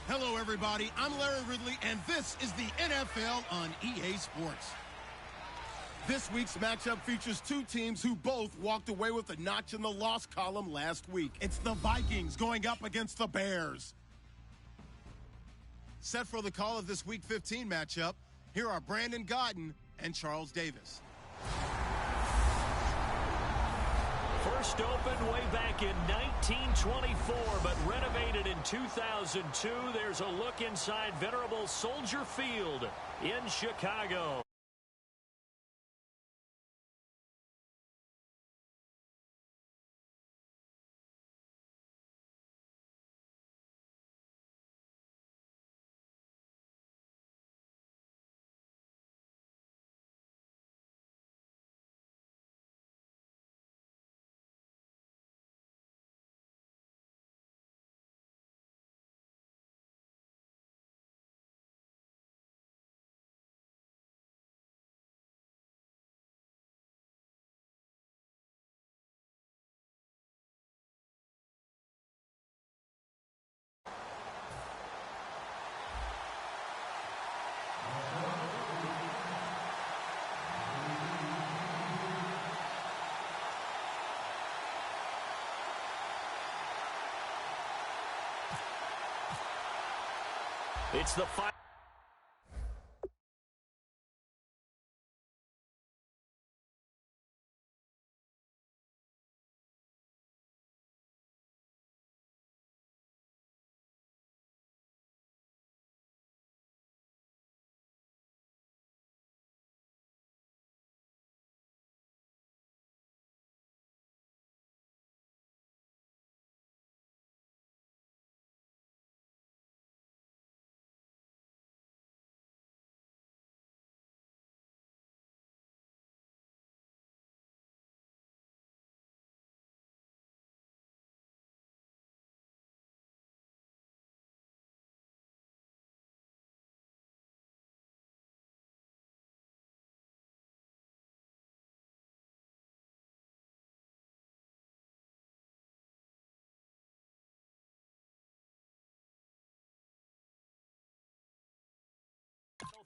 Hello, everybody. I'm Larry Ridley, and this is the NFL on EA Sports. This week's matchup features two teams who both walked away with a notch in the loss column last week. It's the Vikings going up against the Bears. Set for the call of this Week 15 matchup, here are Brandon Godden and Charles Davis. First opened way back in 1924, but renovated in 2002. There's a look inside venerable Soldier Field in Chicago. It's the fight.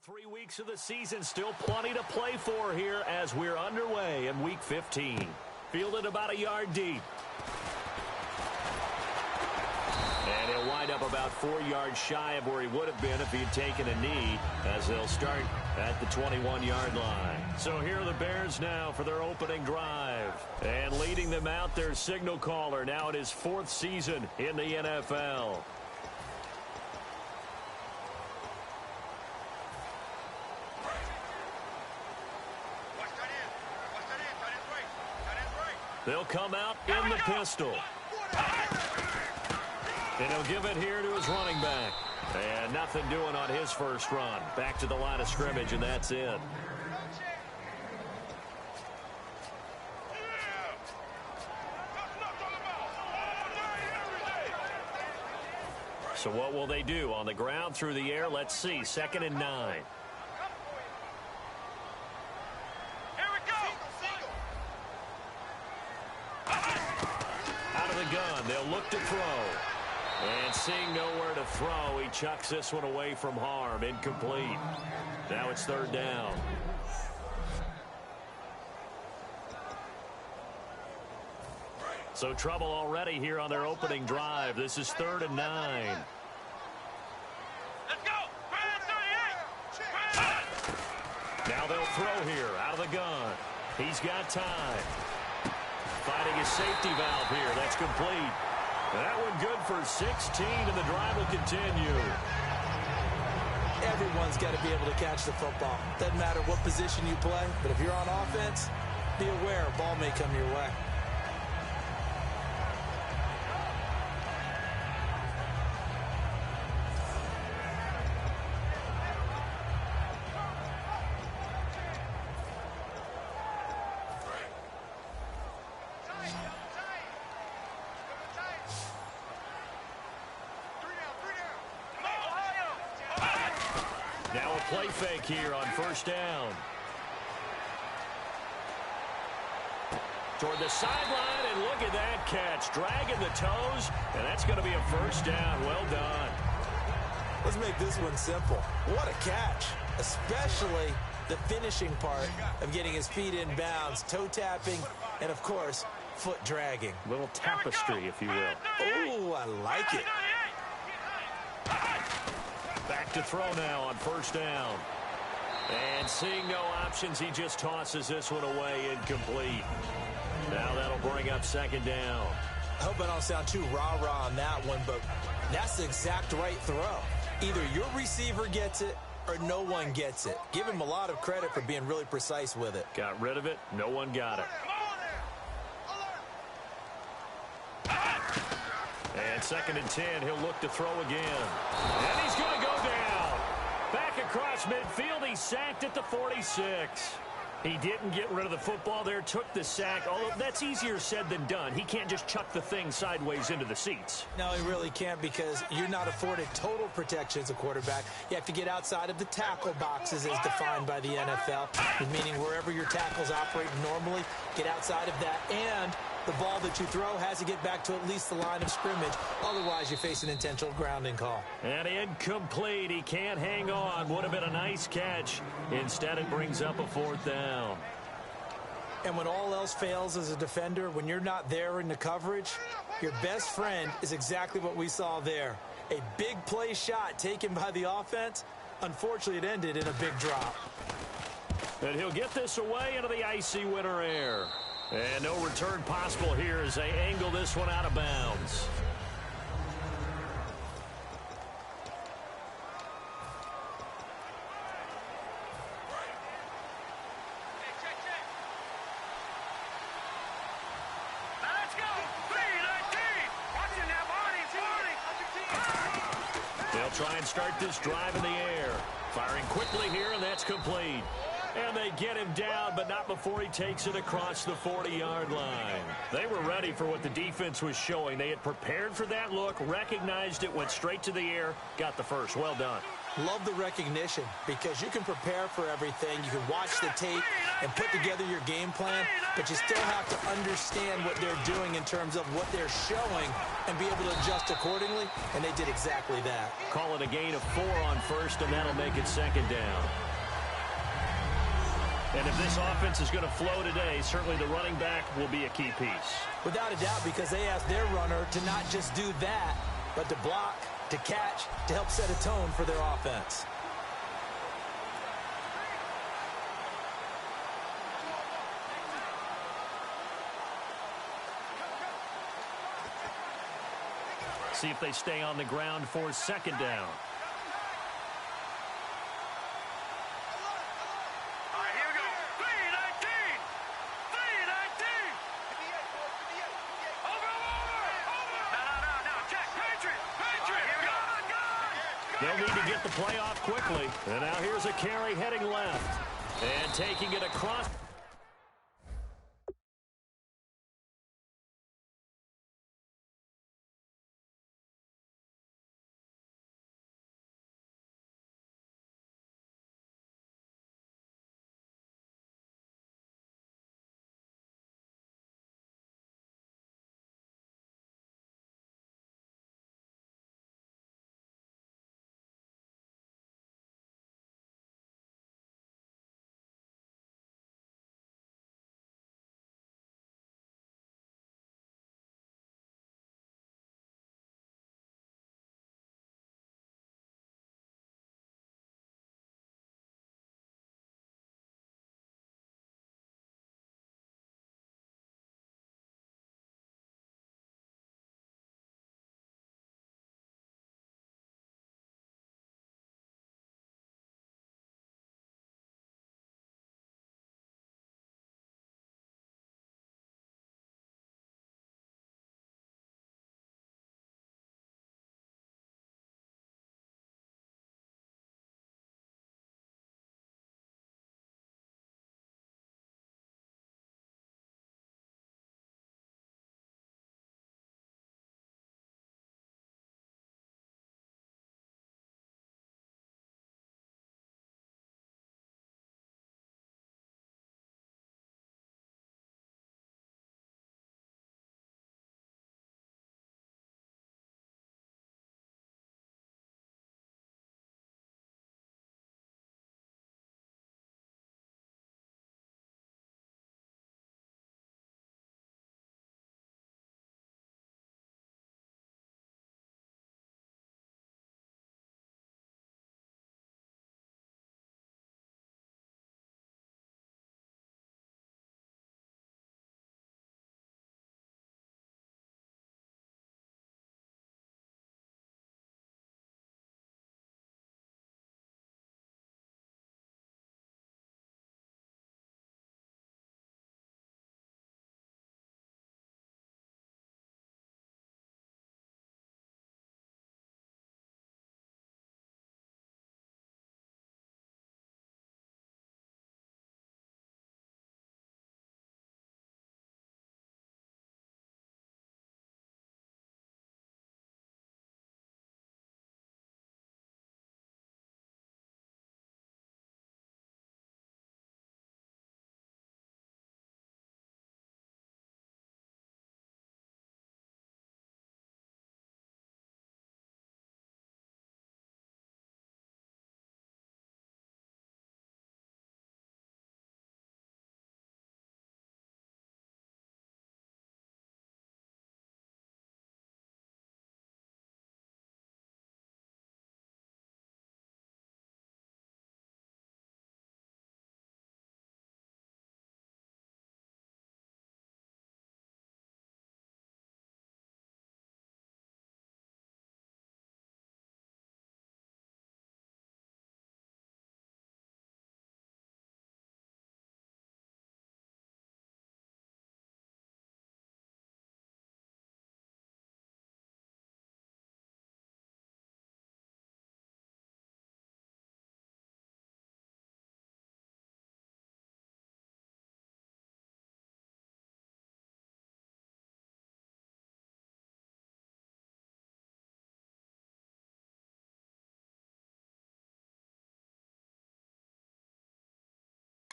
Three weeks of the season, still plenty to play for here as we're underway in Week 15. Fielded about a yard deep. And he'll wind up about 4 yards shy of where he would have been if he had taken a knee, as they'll start at the 21-yard line. So here are the Bears now for their opening drive. And leading them out, their signal caller, now in his 4th season in the NFL. They'll come out in the pistol. And he'll give it here to his running back. And nothing doing on his first run. Back to the line of scrimmage, and that's it. So what will they do? On the ground, through the air, let's see. 2nd and 9. Gun. They'll look to throw. And seeing nowhere to throw, he chucks this one away from harm. Incomplete. Now it's 3rd down. So trouble already here on their opening drive. This is 3rd and 9. Let's go. Now they'll throw here out of the gun. He's got time. Finding his safety valve here. That's complete. That one good for 16, and the drive will continue. Everyone's got to be able to catch the football. Doesn't matter what position you play, but if you're on offense, Be aware, a ball may come your way. Now a play fake here on first down. Toward the sideline, and look at that catch. Dragging the toes, and that's going to be a first down. Well done. Let's make this one simple. What a catch, especially the finishing part of getting his feet in bounds, toe tapping, and, of course, foot dragging. Little tapestry, if you will. Oh, I like it. Back to throw now on first down. And seeing no options, he just tosses this one away incomplete. Now that'll bring up second down. I hope I don't sound too rah-rah on that one, but that's the exact right throw. Either your receiver gets it or no one gets it. Give him a lot of credit for being really precise with it. Got rid of it. No one got it. And second and 10, he'll look to throw again. And he's going to go down. Back across midfield, he's sacked at the 46. He didn't get rid of the football there, took the sack. Although that's easier said than done. He can't just chuck the thing sideways into the seats. No, he really can't, because you're not afforded total protection as a quarterback. You have to get outside of the tackle boxes as defined by the NFL, meaning wherever your tackles operate normally, get outside of that. And the ball that you throw has to get back to at least the line of scrimmage. Otherwise, you face an intentional grounding call. And incomplete. He can't hang on. Would have been a nice catch. Instead, it brings up a fourth down. And when all else fails as a defender, when you're not there in the coverage, your best friend is exactly what we saw there. A big play shot taken by the offense. Unfortunately, it ended in a big drop. And he'll get this away into the icy winter air. And no return possible here as they angle this one out of bounds. They'll try and start this drive in the air. Firing quickly here, and that's complete. And they get him down, but not before he takes it across the 40-yard line. They were ready for what the defense was showing. They had prepared for that look, recognized it, went straight to the air, got the first. Well done. Love the recognition, because you can prepare for everything. You can watch the tape and put together your game plan, but you still have to understand what they're doing in terms of what they're showing and be able to adjust accordingly, and they did exactly that. Call it a gain of 4 on first, and that'll make it second down. And if this offense is going to flow today, certainly the running back will be a key piece. Without a doubt, because they asked their runner to not just do that, but to block, to catch, to help set a tone for their offense. See if they stay on the ground for second down. They'll need to get the play off quickly. And now here's a carry heading left. And taking it across.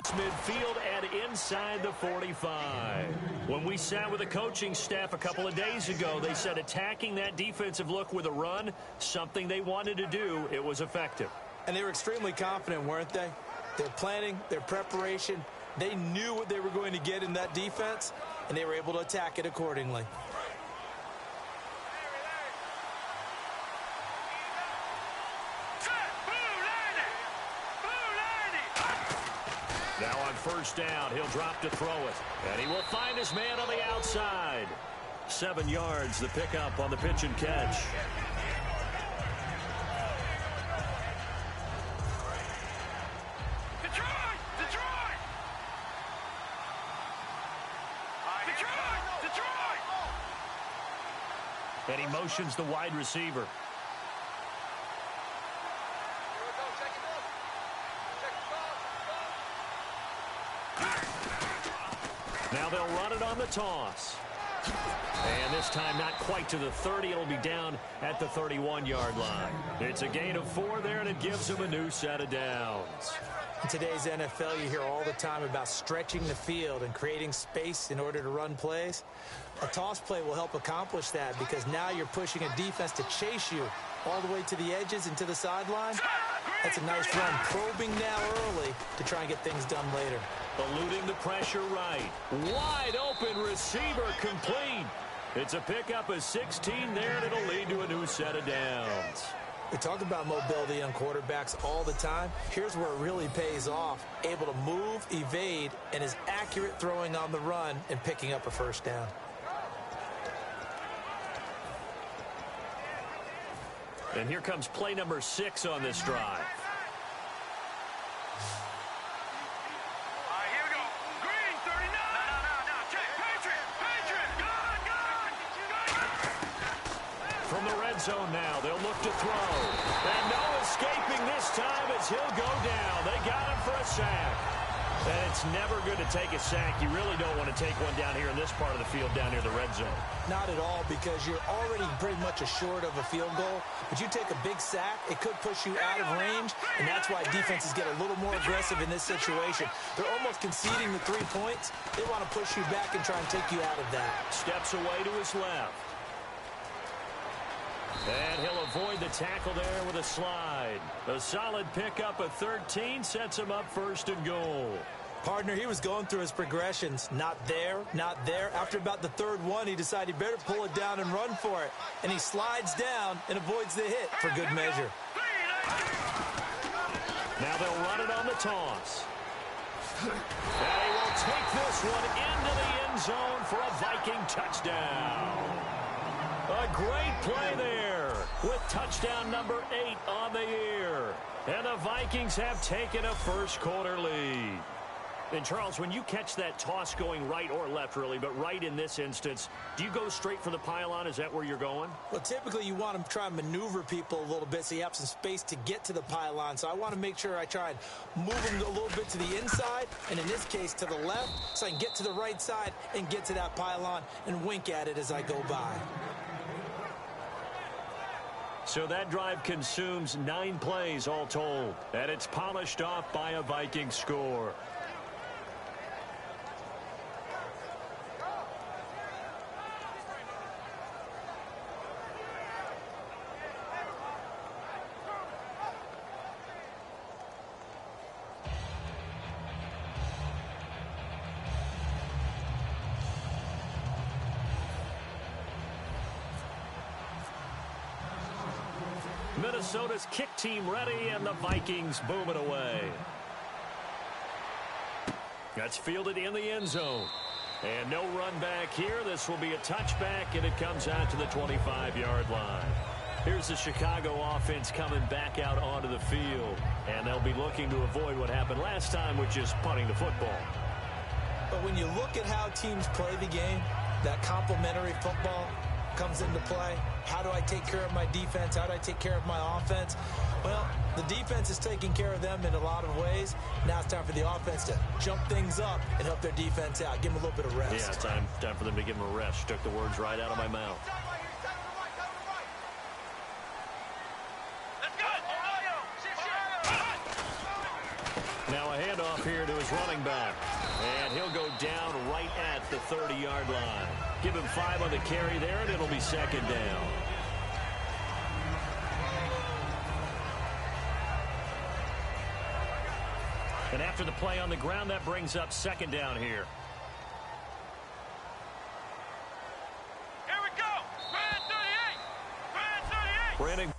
Midfield and inside the 45. When we sat with the coaching staff a couple of days ago, they said attacking that defensive look with a run, something they wanted to do, it was effective. And they were extremely confident, weren't they? Their planning, their preparation, they knew what they were going to get in that defense, and they were able to attack it accordingly. Now on first down, he'll drop to throw it. And he will find his man on the outside. 7 yards, the pickup on the pitch and catch. And he motions the wide receiver. Now they'll run it on the toss. And this time not quite to the 30. It'll be down at the 31-yard line. It's a gain of 4 there, and it gives them a new set of downs. In today's NFL, you hear all the time about stretching the field and creating space in order to run plays. A toss play will help accomplish that because now you're pushing a defense to chase you all the way to the edges and to the sideline. That's a nice run, probing now early to try and get things done later. Eluding the pressure right. Wide open receiver complete. It's a pickup of 16 there, and it'll lead to a new set of downs. We talk about mobility on quarterbacks all the time. Here's where it really pays off. Able to move, evade, and is accurate throwing on the run and picking up a first down. And here comes play number 6 on this drive. From the red zone now, they'll look to throw. And no escaping this time as he'll go down. They got him for a sack. And it's never good to take a sack. You really don't want to take one down here in this part of the field, down near the red zone. Not at all, because you're already pretty much assured of a field goal. But you take a big sack, it could push you out of range, and that's why defenses get a little more aggressive in this situation. They're almost conceding the 3 points. They want to push you back and try and take you out of that. Steps away to his left. And he'll avoid the tackle there with a slide. A solid pickup of 13 sets him up first and goal. Partner, he was going through his progressions. Not there, not there. After about the third one, he decided he better pull it down and run for it. And he slides down and avoids the hit for good measure. Now they'll run it on the toss. And he will take this one into the end zone for a Viking touchdown. A great play there with touchdown number 8 on the year. And the Vikings have taken a first quarter lead. And, Charles, when you catch that toss going right or left, really, but right in this instance, do you go straight for the pylon? Is that where you're going? Well, typically you want to try and maneuver people a little bit so you have some space to get to the pylon. So I want to make sure I try and move them a little bit to the inside, and in this case to the left, so I can get to the right side and get to that pylon and wink at it as I go by. So that drive consumes 9 plays all told, and it's polished off by a Viking score. Minnesota's kick team ready, and the Vikings boom it away. That's fielded in the end zone. And no run back here. This will be a touchback, and it comes out to the 25-yard line. Here's the Chicago offense coming back out onto the field. And they'll be looking to avoid what happened last time, which is punting the football. But when you look at how teams play the game, that complementary football comes into play. How do I take care of my defense? How do I take care of my offense? Well, the defense is taking care of them in a lot of ways. Now it's time for the offense to jump things up and help their defense out. Give them a little bit of rest. Yeah, time for them to give them a rest. Took the words right out of my mouth. Now a handoff here to his his running back. And he'll go down right at the 30-yard line. Give him 5 on the carry there, and it'll be second down. And after the play on the ground, that brings up second down here. Here we go. Brand 38. Brand 38. Brandon.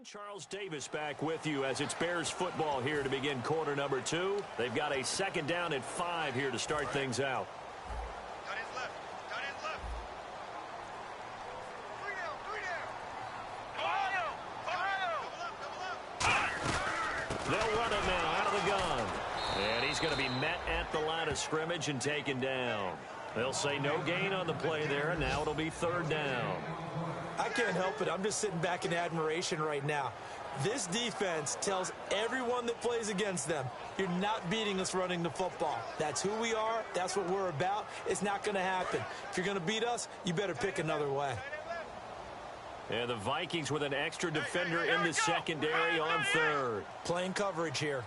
Charles Davis back with you as it's Bears football here to begin quarter number 2. They've got a second down at 5 here to start things out. Got his left. Got his left. 3 down. 3 down. They'll run it now out of the gun. And he's going to be met at the line of scrimmage and taken down. They'll say no gain on the play there, and now it'll be third down. I can't help it. I'm just sitting back in admiration right now. This defense tells everyone that plays against them, you're not beating us running the football. That's who we are. That's what we're about. It's not going to happen. If you're going to beat us, you better pick another way. And the Vikings with an extra defender in the secondary on third. Playing coverage here.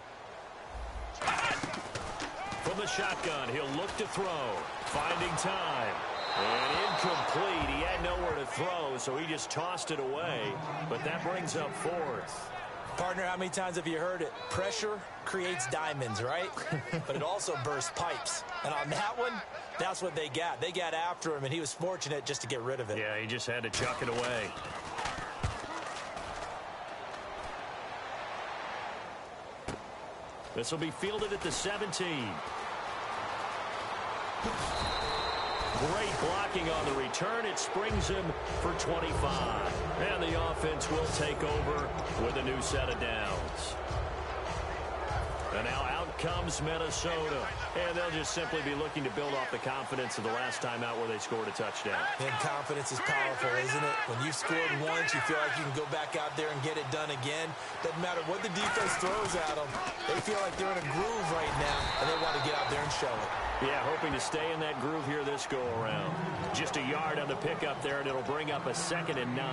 From the shotgun, he'll look to throw. Finding time. And incomplete. He had nowhere to throw, so he just tossed it away. But that brings up fourth. Partner, how many times have you heard it? Pressure creates diamonds, right? But it also bursts pipes. And on that one, that's what they got. They got after him, and he was fortunate just to get rid of it. Yeah, he just had to chuck it away. This will be fielded at the 17. Great blocking on the return. It springs him for 25. And the offense will take over with a new set of downs. And now out comes Minnesota. And they'll just simply be looking to build off the confidence of the last time out where they scored a touchdown. And confidence is powerful, isn't it? When you've scored once, you feel like you can go back out there and get it done again. Doesn't matter what the defense throws at them. They feel like they're in a groove right now, and they want to get out there and show it. Yeah, hoping to stay in that groove here this go-around. Just a yard on the pickup there, and it'll bring up a 2nd and 9.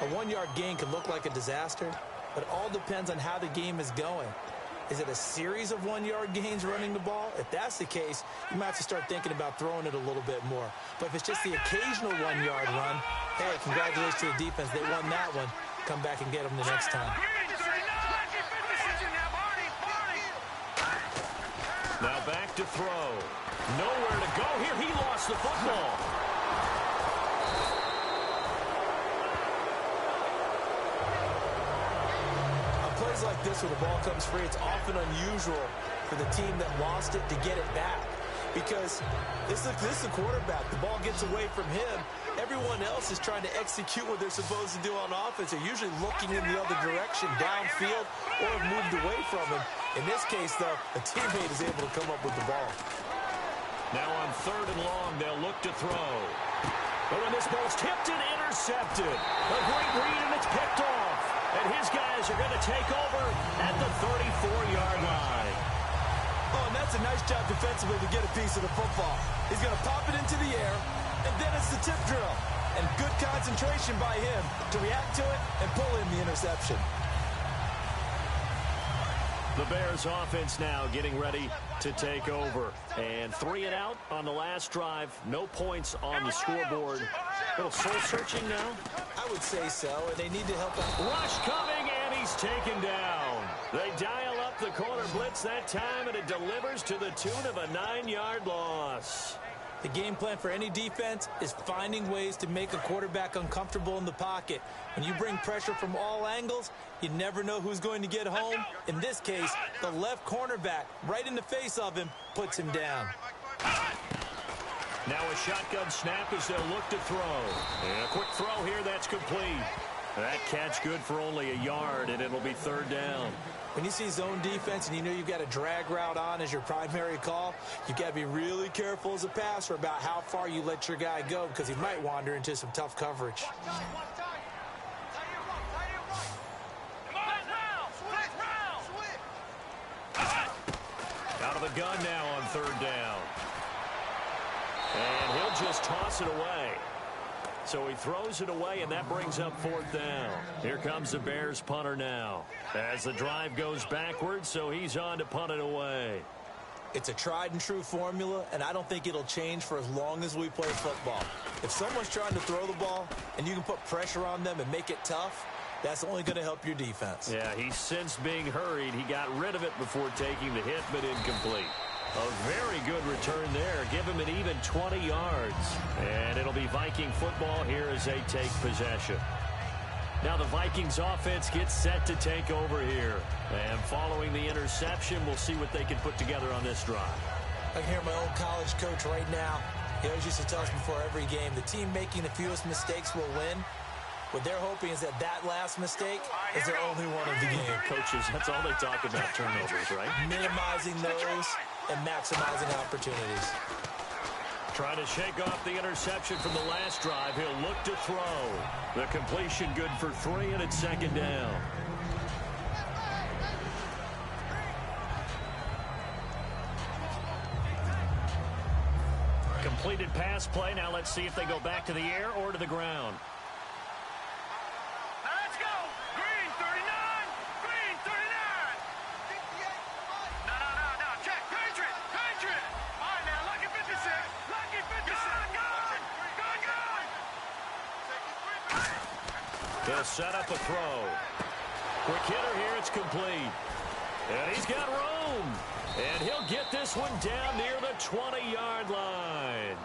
A 1-yard gain could look like a disaster, but it all depends on how the game is going. Is it a series of 1-yard gains running the ball? If that's the case, you might have to start thinking about throwing it a little bit more. But if it's just the occasional 1-yard run, hey, congratulations to the defense. They won that one. Come back and get them the next time. Now back to throw. Nowhere to go here. He lost the football. On plays like this where the ball comes free, it's often unusual for the team that lost it to get it back. Because this is a quarterback. The ball gets away from him. Everyone else is trying to execute what they're supposed to do on offense. They're usually looking in the other direction, downfield, or have moved away from him. In this case, though, a teammate is able to come up with the ball. Now on 3rd and long, they'll look to throw. But when this ball's tipped and intercepted, a great read, and it's picked off. And his guys are going to take over at the 34-yard line. Oh, and that's a nice job defensively to get a piece of the football. He's going to pop it into the air, and then it's the tip drill. And good concentration by him to react to it and pull in the interception. The Bears offense now getting ready to take over. And 3 and out on the last drive. No points on the scoreboard. A little soul-searching now? I would say so, and they need to help out. Rush coming, and he's taken down. They dial up the corner blitz that time, and it delivers to the tune of a 9-yard loss. The game plan for any defense is finding ways to make a quarterback uncomfortable in the pocket. When you bring pressure from all angles, you never know who's going to get home. In this case, the left cornerback, right in the face of him, puts him down. Now a shotgun snap as they'll look to throw. And a quick throw here that's complete. That catch good for only a yard, and it'll be third down. When you see zone defense and you know you've got a drag route on as your primary call, you've got to be really careful as a passer about how far you let your guy go because he might wander into some tough coverage. Out of the gun now on third down. And he'll just toss it away. So he throws it away, and that brings up fourth down. Here comes the Bears punter now as the drive goes backwards, so he's on to punt it away. It's a tried-and-true formula, and I don't think it'll change for as long as we play football. If someone's trying to throw the ball and you can put pressure on them and make it tough, that's only going to help your defense. Yeah, he's since being hurried. He got rid of it before taking the hit, but incomplete. A very good return there. Give him an even 20 yards. And it'll be Viking football here as they take possession. Now the Vikings offense gets set to take over here. And following the interception, we'll see what they can put together on this drive. I can hear my old college coach right now. He always used to tell us before every game, the team making the fewest mistakes will win. What they're hoping is that last mistake is their only one of the game. Coaches, that's all they talk about, turnovers, right? Minimizing those and maximizing opportunities. Trying to shake off the interception from the last drive. He'll look to throw. The completion good for 3, and it's second down. Completed pass play. Now let's see if they go back to the air or to the ground. He'll set up a throw. Quick hitter here. It's complete. And he's got room. And he'll get this one down near the 20-yard line.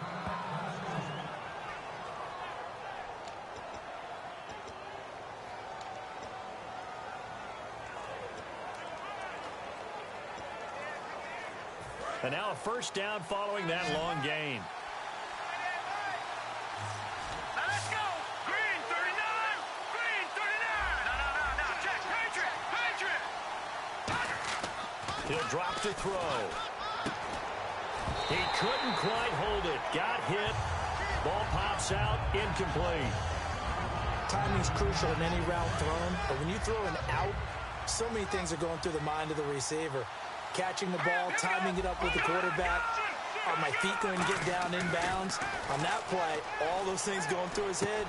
And now a first down following that long gain. He'll drop to throw. He couldn't quite hold it. Got hit. Ball pops out. Incomplete. Timing's crucial in any route thrown, but when you throw an out, so many things are going through the mind of the receiver. Catching the ball, timing it up with the quarterback. Are my feet going to get down inbounds? On that play, all those things going through his head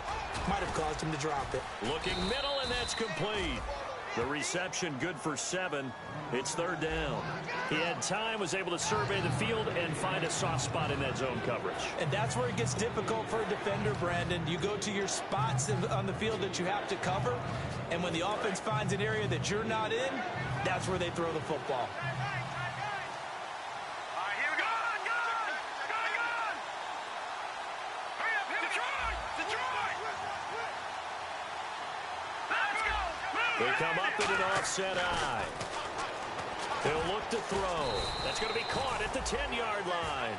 might have caused him to drop it. Looking middle, and that's complete. The reception good for 7. It's third down. He had time, was able to survey the field and find a soft spot in that zone coverage. And that's where it gets difficult for a defender, Brandon. You go to your spots on the field that you have to cover, and when the offense finds an area that you're not in, that's where they throw the football. They come up in an offset eye. He'll look to throw. That's going to be caught at the 10-yard line.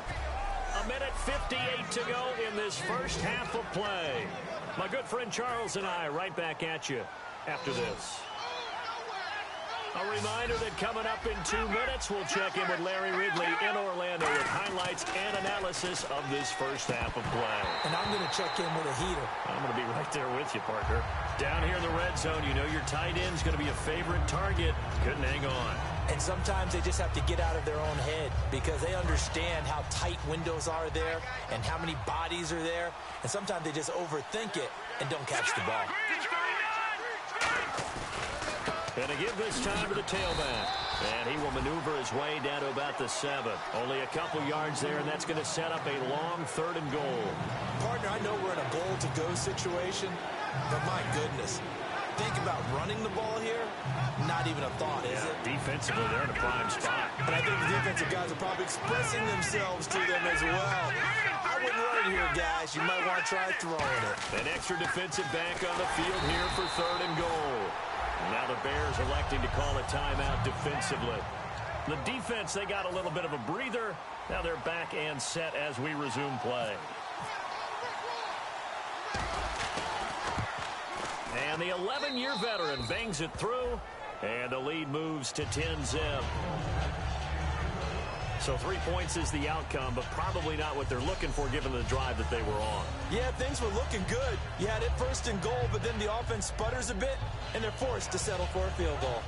1:58 to go in this first half of play. My good friend Charles and I right back at you after this. A reminder that coming up in 2 minutes, we'll check in with Larry Ridley in Orlando with highlights and analysis of this first half of play. And I'm going to check in with a heater. I'm going to be right there with you, partner. Down here in the red zone, you know your tight end's going to be a favorite target. Couldn't hang on. And sometimes they just have to get out of their own head because they understand how tight windows are there and how many bodies are there. And sometimes they just overthink it and don't catch the ball. And to give this time to the tailback. And he will maneuver his way down to about the 7. Only a couple yards there, and that's going to set up a long 3rd and goal. Partner, I know we're in a goal-to-go situation, but my goodness. Think about running the ball here. Not even a thought, is it? Defensively, they're in a prime spot. And I think the defensive guys are probably expressing themselves to them as well. I wouldn't run it here, guys. You might want to try throwing it. An extra defensive back on the field here for 3rd and goal. Now the Bears electing to call a timeout defensively. The defense, they got a little bit of a breather. Now they're back and set as we resume play. And the 11-year veteran bangs it through, and the lead moves to 10-zip. So 3 points is the outcome, but probably not what they're looking for given the drive that they were on. Yeah, things were looking good. You had it first and goal, but then the offense sputters a bit, and they're forced to settle for a field goal.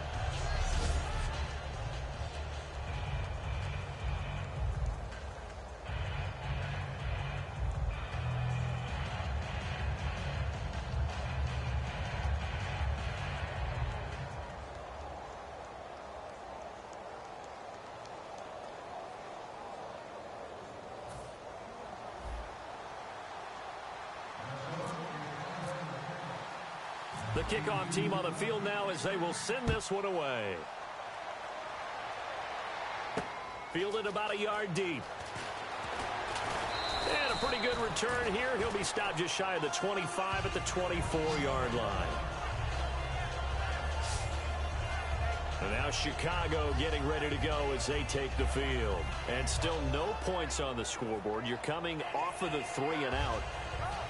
The kickoff team on the field now as they will send this one away. Fielded about a yard deep. And a pretty good return here. He'll be stopped just shy of the 25 at the 24-yard line. And now Chicago getting ready to go as they take the field. And still no points on the scoreboard. You're coming off of the 3-and-out.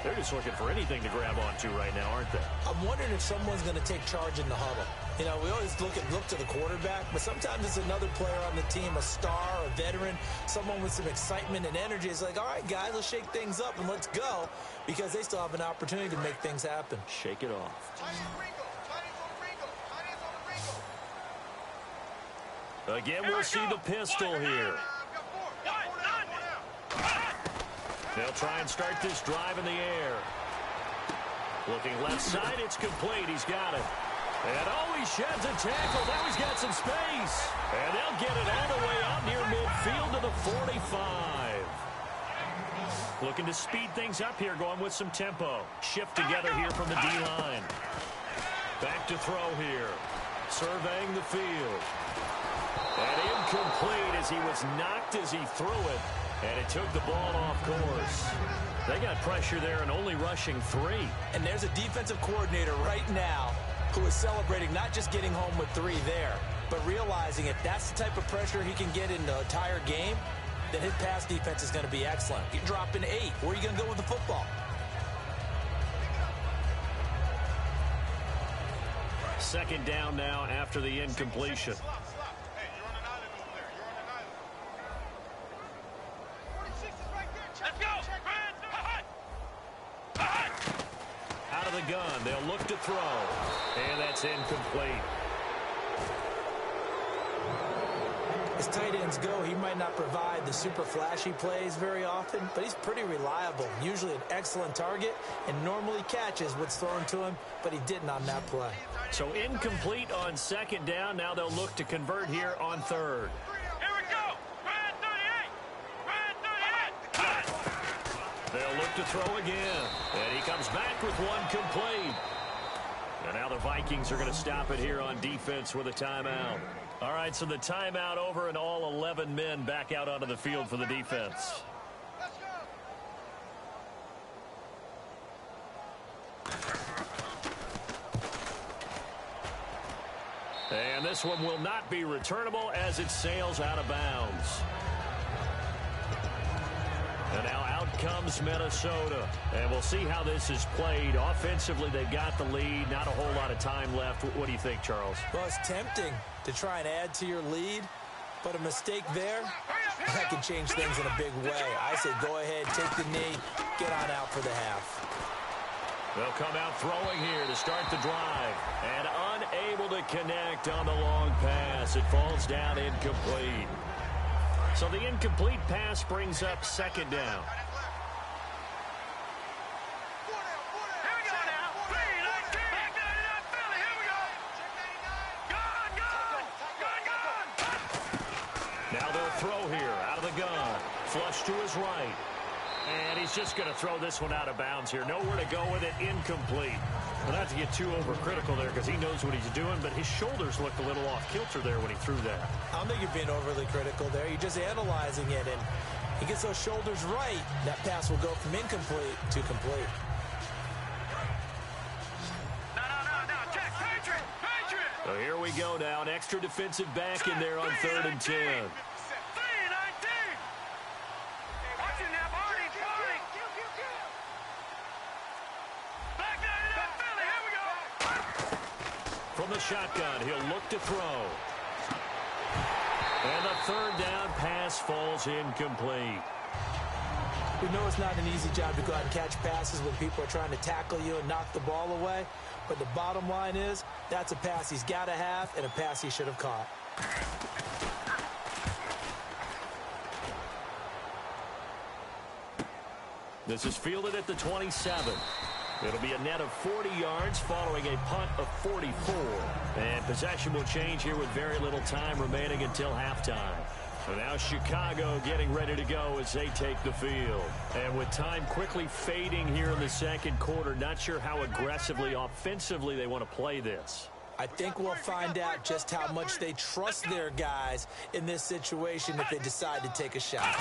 They're just looking for anything to grab onto right now, aren't they? I'm wondering if someone's going to take charge in the huddle. You know, we always look to the quarterback, but sometimes it's another player on the team, a star, a veteran, someone with some excitement and energy. It's like, all right, guys, let's shake things up and let's go, because they still have an opportunity to make things happen. Shake it off. Again, we'll see the pistol here. They'll try and start this drive in the air. Looking left side, it's complete. He's got it. And oh, he sheds a tackle. Now he's got some space. And they'll get it all the way out near midfield to the 45. Looking to speed things up here, going with some tempo. Shift together here from the D-line. Back to throw here. Surveying the field. And incomplete as he was knocked as he threw it. And it took the ball off course. They got pressure there and only rushing 3. And there's a defensive coordinator right now who is celebrating not just getting home with 3 there, but realizing if that's the type of pressure he can get in the entire game, then his pass defense is going to be excellent. You're dropping 8. Where are you going to go with the football? Second down now after the incompletion. Out of the gun, they'll look to throw, and that's incomplete. As tight ends go, he might not provide the super flashy plays very often, but he's pretty reliable, usually an excellent target, and normally catches what's thrown to him, but he didn't on that play. So incomplete on second down. Now they'll look to convert here on third. They'll look to throw again. And he comes back with one complete. And now the Vikings are going to stop it here on defense with a timeout. All right, so the timeout over and all 11 men back out onto the field for the defense. And this one will not be returnable as it sails out of bounds. And now out comes Minnesota. And we'll see how this is played. Offensively, they've got the lead. Not a whole lot of time left. What do you think, Charles? Well, it's tempting to try and add to your lead, but a mistake there, that can change things in a big way. I say go ahead, take the knee, get on out for the half. They'll come out throwing here to start the drive. And unable to connect on the long pass. It falls down incomplete. So the incomplete pass brings up second down. Now they'll throw here out of the gun. Flush to his right. And he's just going to throw this one out of bounds here. Nowhere to go with it. Incomplete. Well, not to get too overcritical there because he knows what he's doing, but his shoulders looked a little off kilter there when he threw that. I don't think you're being overly critical there. You're just analyzing it, and he gets those shoulders right. That pass will go from incomplete to complete. So here we go now. An extra defensive back in there on 3rd and 10. the shotgun. He'll look to throw. And the third down pass falls incomplete. We know it's not an easy job to go out and catch passes when people are trying to tackle you and knock the ball away. But the bottom line is, that's a pass he's got to have and a pass he should have caught. This is fielded at the 27. It'll be a net of 40 yards following a punt of 44. And possession will change here with very little time remaining until halftime. So now Chicago getting ready to go as they take the field. And with time quickly fading here in the second quarter, not sure how aggressively, offensively they want to play this. I think we'll find out just how much they trust their guys in this situation if they decide to take a shot.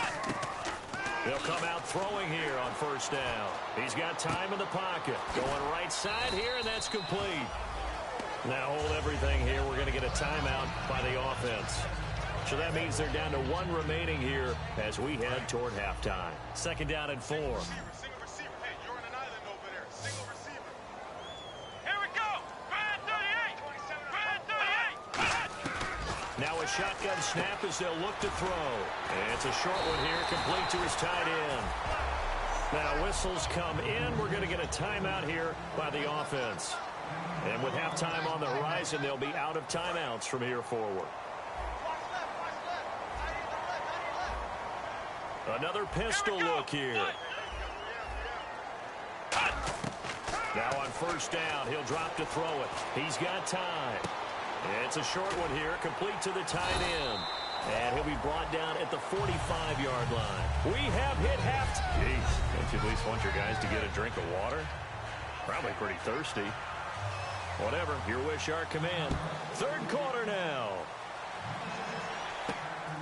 They'll come out throwing here on first down. He's got time in the pocket. Going right side here, and that's complete. Now hold everything here. We're going to get a timeout by the offense. So that means they're down to 1 remaining here as we head toward halftime. Second down and 4. Single receiver. Hey, you're on an island over there. Single receiver. Here we go. Red 38. Red 38. Now a shotgun snap as they'll look to throw. And it's a short one here, complete to his tight end. Now whistles come in. We're going to get a timeout here by the offense. And with halftime on the horizon, they'll be out of timeouts from here forward. Another pistol look here. Now on first down, he'll drop to throw it. He's got time. It's a short one here, complete to the tight end. And he'll be brought down at the 45-yard line. We have hit halftime. Jeez, don't you at least want your guys to get a drink of water? Probably pretty thirsty. Whatever, your wish, our command. Third quarter now.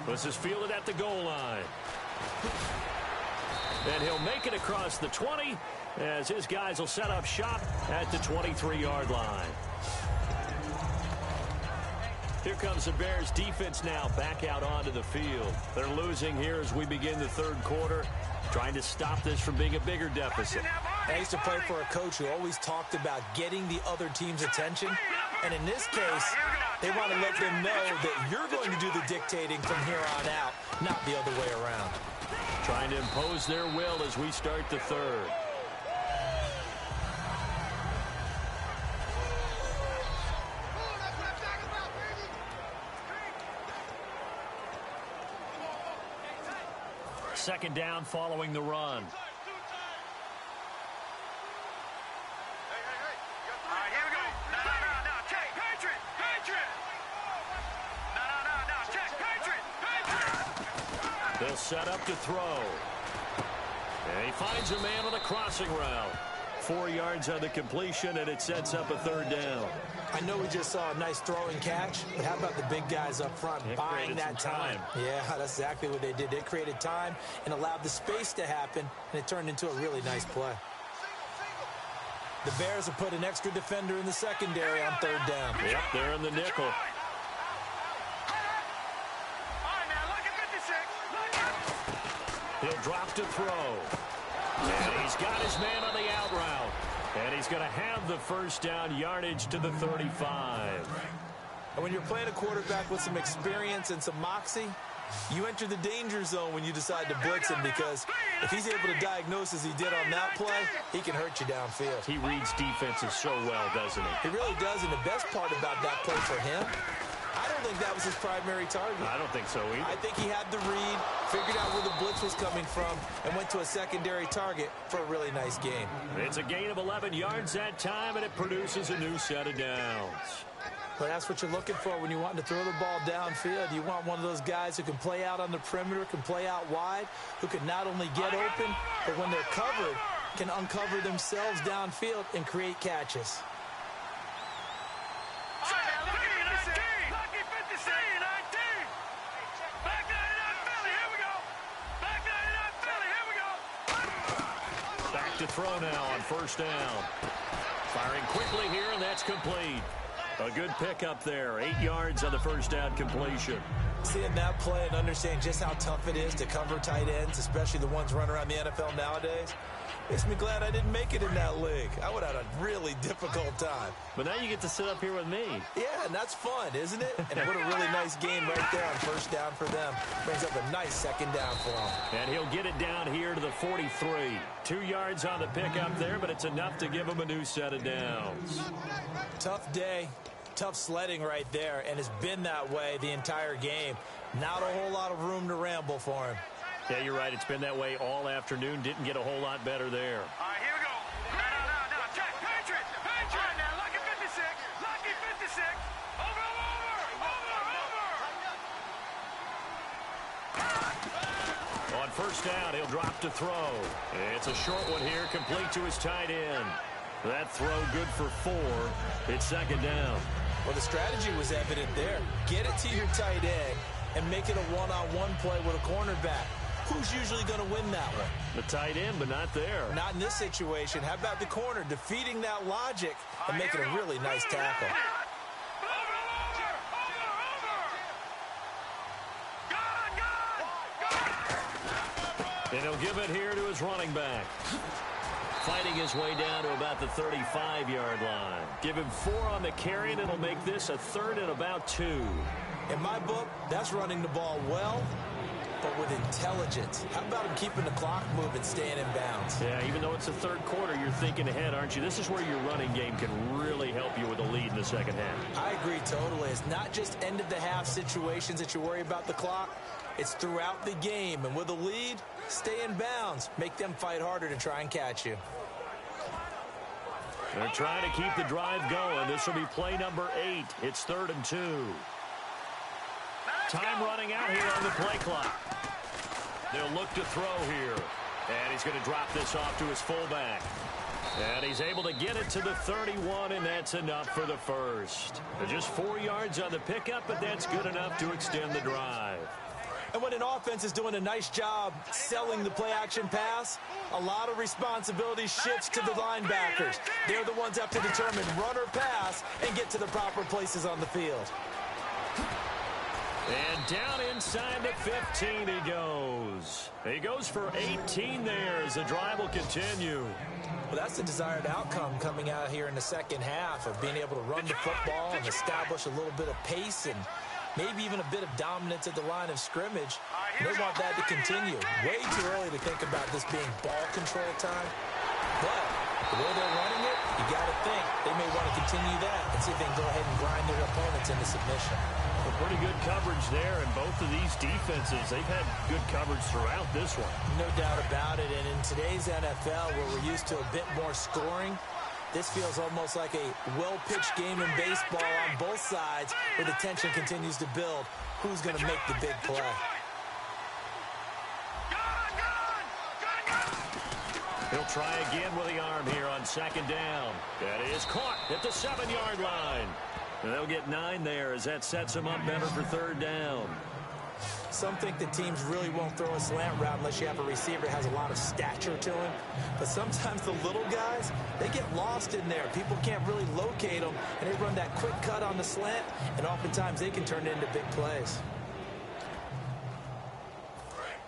This is fielded at the goal line. And he'll make it across the 20 as his guys will set up shop at the 23-yard line. Here comes the Bears defense now back out onto the field. They're losing here as we begin the third quarter, trying to stop this from being a bigger deficit. I used to play for a coach who always talked about getting the other team's attention. And in this case, they want to let them know that you're going to do the dictating from here on out, not the other way around. Trying to impose their will as we start the third. Second down following the run. They'll set up to throw. And he finds a man on the crossing route. 4 yards on the completion, and it sets up a third down. I know we just saw a nice throwing catch, but how about the big guys up front buying that time? Yeah, that's exactly what they did. They created time and allowed the space to happen, and it turned into a really nice play. The Bears have put an extra defender in the secondary on third down. Yep, they're in the nickel. He'll drop to throw. And he's got his man on the out route. And he's going to have the first down, yardage to the 35. And when you're playing a quarterback with some experience and some moxie, you enter the danger zone when you decide to blitz him, because if he's able to diagnose as he did on that play, he can hurt you downfield. He reads defenses so well, doesn't he? He really does, and the best part about that play for him, I don't think that was his primary target. I don't think so either. I think he had the read, figured out where the blitz was coming from, and went to a secondary target for a really nice gain. It's a gain of 11 yards that time, and it produces a new set of downs. But that's what you're looking for when you want to throw the ball downfield. You want one of those guys who can play out on the perimeter, can play out wide, who can not only get open, but when they're covered, can uncover themselves downfield and create catches. To throw now on first down. Firing quickly here, and that's complete. A good pickup there. 8 yards on the first down completion. Seeing that play and understanding just how tough it is to cover tight ends, especially the ones running around the NFL nowadays, Makes me glad I didn't make it in that league. I would have had a really difficult time. But now you get to sit up here with me. Yeah, and that's fun, isn't it? And what a really nice game right there on first down for them. Brings up a nice second down for them. And he'll get it down here to the 43. 2 yards on the pickup there, but it's enough to give him a new set of downs. Tough day, tough sledding right there, and it's been that way the entire game. Not a whole lot of room to ramble for him. Yeah, you're right. It's been that way all afternoon. Didn't get a whole lot better there. All right, here we go. No. Check. Patriot. All right, now, lucky 56. Lucky 56. Over. On first down, he'll drop to throw. It's a short one here, complete to his tight end. That throw good for 4. It's second down. Well, the strategy was evident there. Get it to your tight end and make it a one-on-one play with a cornerback. Who's usually going to win that one? The tight end, but not there. Not in this situation. How about the corner defeating that logic and making a really nice tackle? And he'll give it here to his running back. Fighting his way down to about the 35-yard line. Give him 4 on the carry, and it'll make this a 3rd and about 2. In my book, that's running the ball well, but with intelligence. How about him keeping the clock moving, staying in bounds? Yeah, even though it's the third quarter, you're thinking ahead, aren't you? This is where your running game can really help you with a lead in the second half. I agree totally. It's not just end-of-the-half situations that you worry about the clock. It's throughout the game. And with a lead, stay in bounds. Make them fight harder to try and catch you. They're trying to keep the drive going. This will be play number 8. It's 3rd and 2. Time running out here on the play clock. They'll look to throw here. And he's going to drop this off to his fullback. And he's able to get it to the 31, and that's enough for the first. Just 4 yards on the pickup, but that's good enough to extend the drive. And when an offense is doing a nice job selling the play-action pass, a lot of responsibility shifts to the linebackers. They're the ones that have to determine run or pass and get to the proper places on the field. And down inside the 15 he goes. He goes for 18 there as the drive will continue. Well, that's the desired outcome coming out here in the second half of being able to run the football and establish a little bit of pace and maybe even a bit of dominance at the line of scrimmage. And they want that to continue. Way too early to think about this being ball control time. But the way they're running it, you got to think they may want to continue that and see if they can go ahead and grind their opponents into submission. Well, pretty good coverage there, and both of these defenses, they've had good coverage throughout this one. No doubt about it. And in today's NFL, where we're used to a bit more scoring, this feels almost like a well-pitched game in baseball on both sides where the tension continues to build. Who's going to make the big play? He'll try again with the arm here on second down. That is caught at the 7-yard line. And they'll get 9 there as that sets them up better for third down. Some think that teams really won't throw a slant route unless you have a receiver that has a lot of stature to him. But sometimes the little guys, they get lost in there. People can't really locate them, and they run that quick cut on the slant, and oftentimes they can turn it into big plays.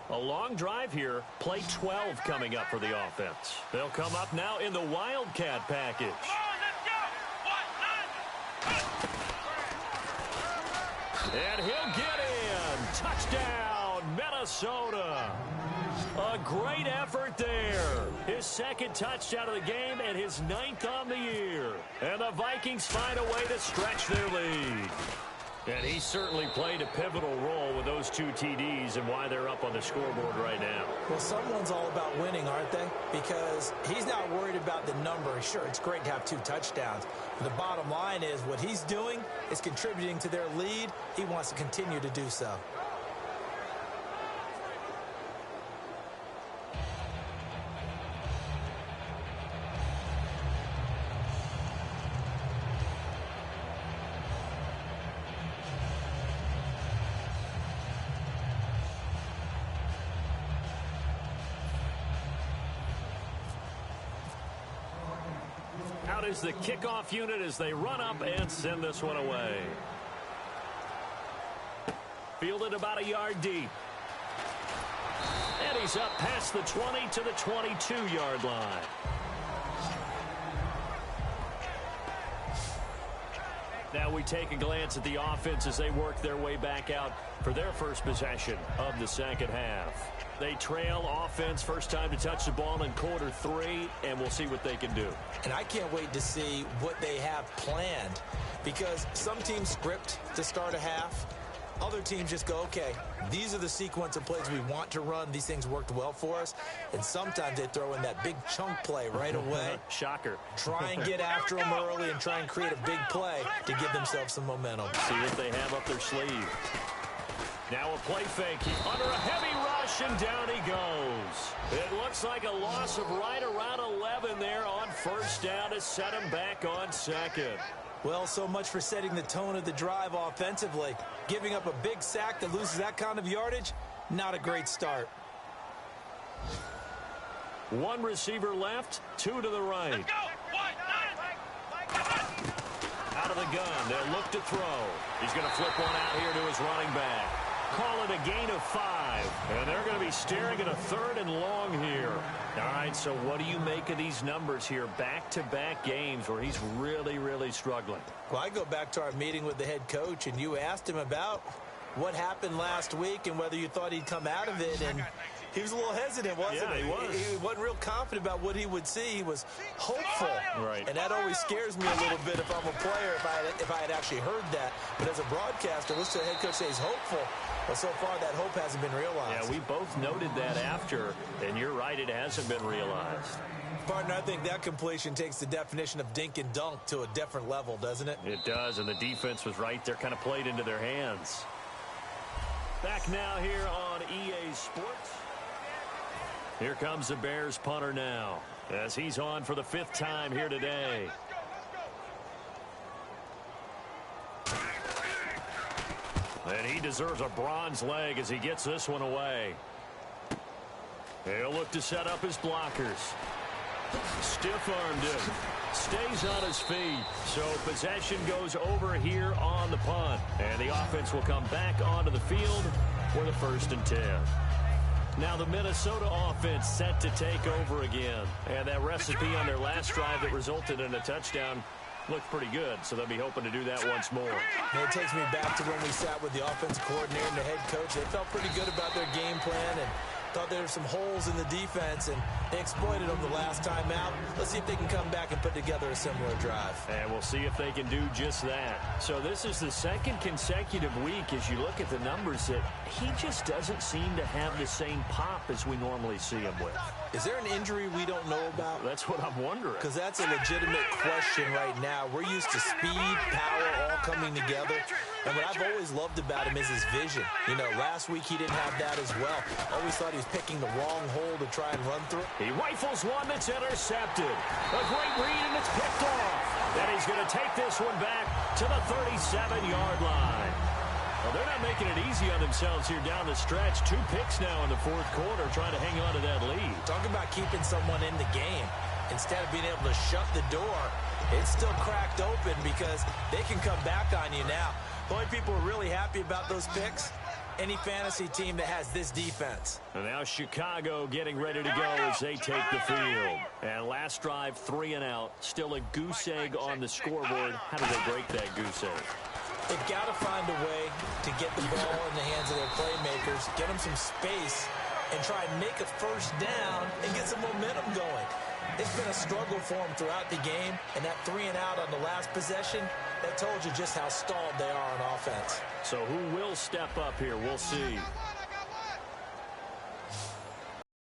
A long drive here. Play 12 coming up for the offense. They'll come up now in the Wildcat package. And he'll get in. Touchdown, Minnesota. A great effort there. His second touchdown of the game and his 9th on the year. And the Vikings find a way to stretch their lead. And he certainly played a pivotal role with those 2 TDs and why they're up on the scoreboard right now. Well, someone's all about winning, aren't they? Because he's not worried about the number. Sure, it's great to have 2 touchdowns. But the bottom line is what he's doing is contributing to their lead. He wants to continue to do so. Out is the kickoff unit as they run up and send this one away. Fielded about a yard deep. And he's up past the 20 to the 22-yard line. Now we take a glance at the offense as they work their way back out for their first possession of the second half. They trail offense, first time to touch the ball in quarter 3, and we'll see what they can do. And I can't wait to see what they have planned, because some teams script to start a half. Other teams just go, okay, these are the sequence of plays we want to run. These things worked well for us. And sometimes they throw in that big chunk play right away. Shocker. Try and get after them early and try and create a big play to give themselves some momentum. See what they have up their sleeve. Now a play fake. Under a heavy rush, and down he goes. It looks like a loss of right around 11 there on first down to set him back on second. Well, so much for setting the tone of the drive offensively. Giving up a big sack that loses that kind of yardage, not a great start. One receiver left, 2 to the right. Out of the gun, they'll look to throw. He's going to flip one out here to his running back. Call it a gain of 5. And they're going to be staring at a 3rd and long here. All right, so what do you make of these numbers here? Back-to-back games where he's really, really struggling. Well, I go back to our meeting with the head coach, and you asked him about what happened last week and whether you thought he'd come out of it, and he was a little hesitant, wasn't he? Yeah, he was. He wasn't real confident about what he would see. He was hopeful. Right. And that always scares me a little bit if I'm a player, if I had actually heard that. But as a broadcaster, listen to the head coach say he's hopeful. But so far, that hope hasn't been realized. Yeah, we both noted that after, and you're right, it hasn't been realized. Partner, I think that completion takes the definition of dink and dunk to a different level, doesn't it? It does, and the defense was right there, kind of played into their hands. Back now here on EA Sports. Here comes the Bears punter now, as he's on for the 5th time here today. And he deserves a bronze leg as he gets this one away. He'll look to set up his blockers. Stiff-armed him. Stays on his feet. So possession goes over here on the punt. And the offense will come back onto the field for the 1st and 10. Now the Minnesota offense set to take over again. And that recipe on their last drive that resulted in a touchdown looked pretty good, so they'll be hoping to do that once more. And it takes me back to when we sat with the offensive coordinator and the head coach. They felt pretty good about their game plan and thought there were some holes in the defense, and they exploited them the last time out. Let's see if they can come back and put together a similar drive. And we'll see if they can do just that. So this is the 2nd consecutive week as you look at the numbers that he just doesn't seem to have the same pop as we normally see him with. Is there an injury we don't know about? That's what I'm wondering. Because that's a legitimate question right now. We're used to speed, power, all coming together. And what I've always loved about him is his vision. You know, last week he didn't have that as well. Always thought he was picking the wrong hole to try and run through. He rifles one that's intercepted. A great read, and it's picked off. Then he's going to take this one back to the 37-yard line. Well, they're not making it easy on themselves here down the stretch. 2 picks now in the 4th quarter, trying to hang on to that lead. Talk about keeping someone in the game. Instead of being able to shut the door, it's still cracked open because they can come back on you now. The only people who are really happy about those picks, any fantasy team that has this defense. And now Chicago getting ready to go as they take the field. And last drive, 3 and out. Still a goose egg on the scoreboard. How do they break that goose egg? They've got to find a way to get the ball in the hands of their playmakers, get them some space, and try and make a first down and get some momentum going. It's been a struggle for them throughout the game, and that 3 and out on the last possession, that told you just how stalled they are on offense. So who will step up here? We'll see.